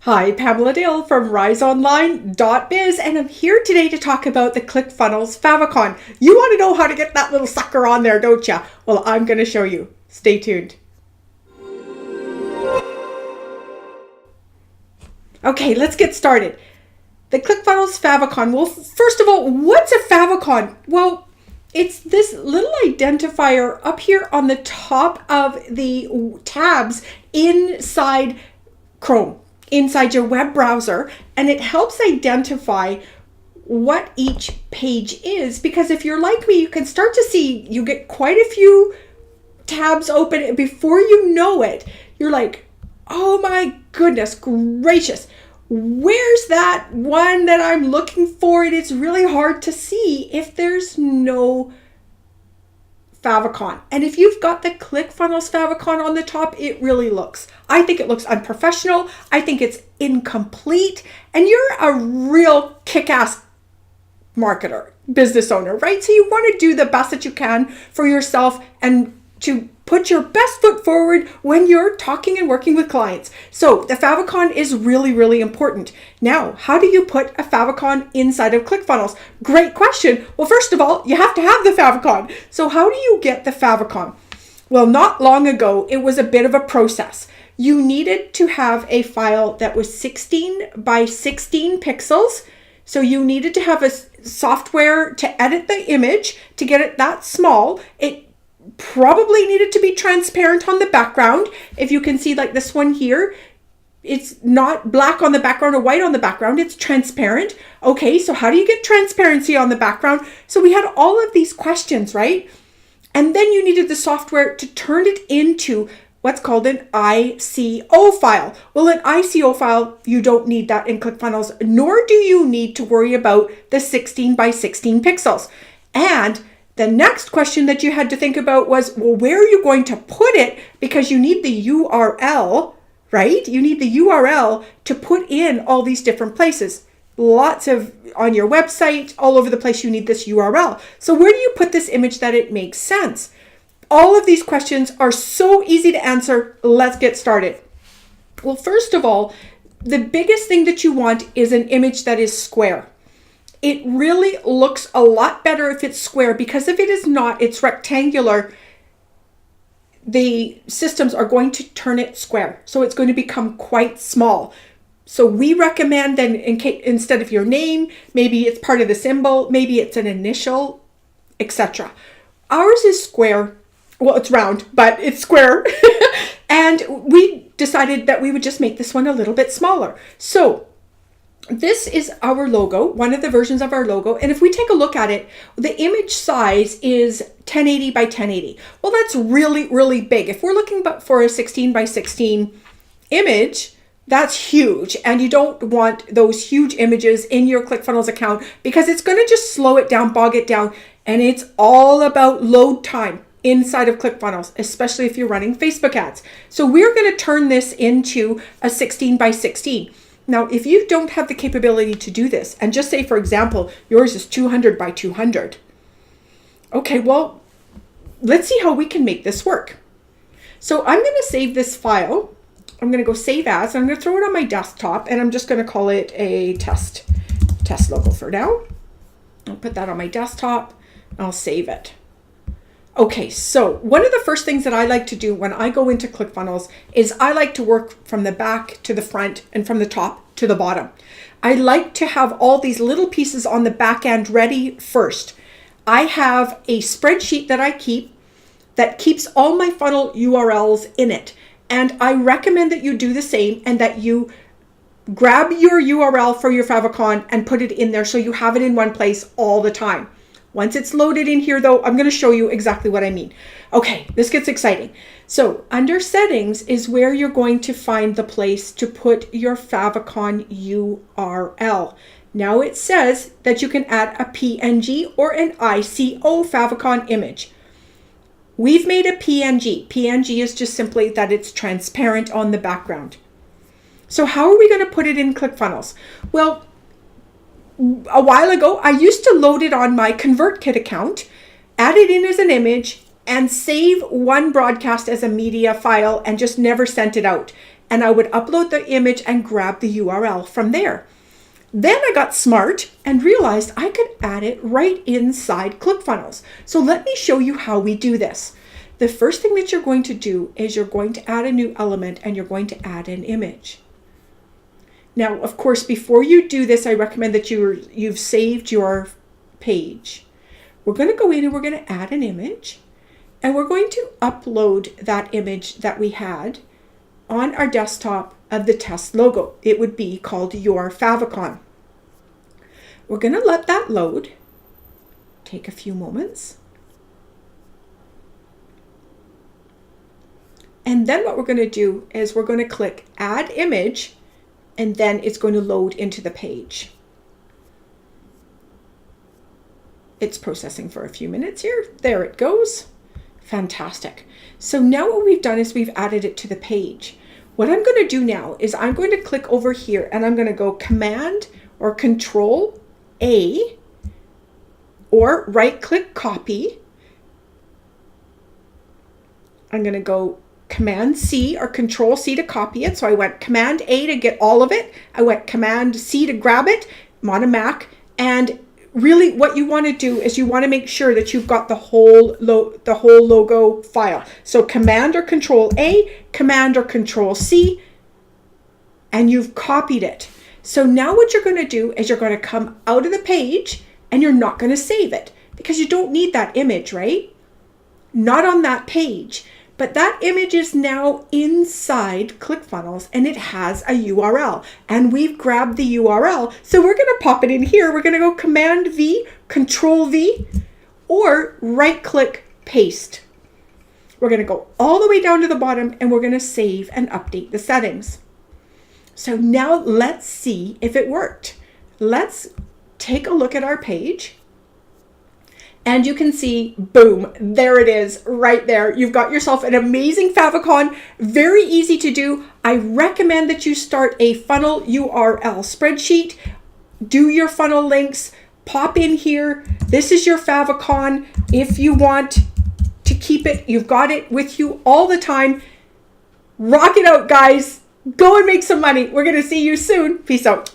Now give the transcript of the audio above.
Hi, Pamela Dale from rizeonline.biz, and I'm here today to talk about the Clickfunnels Favicon. You want to know how to get that little sucker on there, don't you? Well, I'm going to show you. Stay tuned. Okay, let's get started. The Clickfunnels Favicon. Well, first of all, what's a favicon? Well, it's this little identifier up here on the top of the tabs inside Chrome, inside your web browser, and it helps identify what each page is, because if you're like me, you can start to see you get quite a few tabs open, and before you know it, you're like, oh my goodness gracious, where's that one that I'm looking for? And it's really hard to see if there's no favicon. And if you've got the Clickfunnels Favicon on the top, it really looks, I think it looks unprofessional. I think it's incomplete. And you're a real kick-ass marketer, business owner, right? So you want to do the best that you can for yourself and to put your best foot forward when you're talking and working with clients. So the favicon is really, really important. Now, how do you put a favicon inside of ClickFunnels? Great question. Well, first of all, you have to have the favicon. So how do you get the favicon? Well, not long ago, it was a bit of a process. You needed to have a file that was 16 by 16 pixels. So you needed to have a software to edit the image to get it that small. It probably needed to be transparent on the background. If you can see, like this one here, it's not black on the background or white on the background, it's transparent. Okay, so how do you get transparency on the background? So we had all of these questions, right? And then you needed the software to turn it into what's called an ICO file. Well, an ICO file, you don't need that in ClickFunnels, nor do you need to worry about the 16 by 16 pixels. And the next question that you had to think about was, well, where are you going to put it? Because you need the URL, right? You need the URL to put in all these different places. Lots of, on your website, all over the place, you need this URL. So where do you put this image that it makes sense? All of these questions are so easy to answer. Let's get started. Well, first of all, the biggest thing that you want is an image that is square. It really looks a lot better if it's square, because if it is not, it's rectangular, the systems are going to turn it square. So it's going to become quite small. So we recommend then, instead of your name, maybe it's part of the symbol, maybe it's an initial, etc. Ours is square. Well, it's round, but it's square. And we decided that we would just make this one a little bit smaller. So this is our logo, one of the versions of our logo. And if we take a look at it, the image size is 1080 by 1080. Well, that's really, really big. If we're looking for a 16 by 16 image, that's huge. And you don't want those huge images in your ClickFunnels account, because it's going to just slow it down, bog it down. And it's all about load time inside of ClickFunnels, especially if you're running Facebook ads. So we're going to turn this into a 16 by 16. Now, if you don't have the capability to do this, and just say, for example, yours is 200 by 200. Okay, well, let's see how we can make this work. So I'm going to save this file. I'm going to go save as, and I'm going to throw it on my desktop, and I'm just going to call it a test logo for now. I'll put that on my desktop. I'll save it. Okay, so one of the first things that I like to do when I go into ClickFunnels is I like to work from the back to the front and from the top to the bottom. I like to have all these little pieces on the back end ready first. I have a spreadsheet that I keep that keeps all my funnel URLs in it. And I recommend that you do the same, and that you grab your URL for your favicon and put it in there so you have it in one place all the time. Once it's loaded in here, though, I'm going to show you exactly what I mean. Okay, this gets exciting. So under settings is where you're going to find the place to put your favicon URL. Now it says that you can add a PNG or an ICO favicon image. We've made a PNG. PNG is just simply that it's transparent on the background. So how are we going to put it in ClickFunnels? Well, a while ago, I used to load it on my ConvertKit account, add it in as an image, and save one broadcast as a media file and just never sent it out. and I would upload the image and grab the URL from there. Then I got smart and realized I could add it right inside ClickFunnels. So let me show you how we do this. The first thing that you're going to do is you're going to add a new element and you're going to add an image. Now, of course, before you do this, I recommend that you've saved your page. We're going to go in and we're going to add an image, and we're going to upload that image that we had on our desktop of the test logo. It would be called Your Favicon. We're going to let that load. Take a few moments. And then what we're going to do is we're going to click Add Image, and then it's going to load into the page. It's processing for a few minutes here. There it goes. Fantastic. So now what we've done is we've added it to the page. What I'm going to do now is I'm going to click over here and I'm going to go Command or Control A, or right click copy. I'm going to go Command C or Control C to copy it. So I went Command A to get all of it. I went Command C to grab it. I'm on a Mac, and really what you want to do is you want to make sure that you've got the whole logo file. So Command or Control A, Command or Control C, and you've copied it. So now what you're going to do is you're going to come out of the page and you're not going to save it because you don't need that image, right? Not on that page. But that image is now inside ClickFunnels and it has a URL, and we've grabbed the URL. So we're going to pop it in here. We're going to go Command V, Control V, or right click paste. We're going to go all the way down to the bottom and we're going to save and update the settings. So now let's see if it worked. Let's take a look at our page. And you can see, boom, there it is right there. You've got yourself an amazing favicon, very easy to do. I recommend that you start a funnel URL spreadsheet, do your funnel links, pop in here. This is your favicon. If you want to keep it, you've got it with you all the time. Rock it out, guys. Go and make some money. We're going to see you soon. Peace out.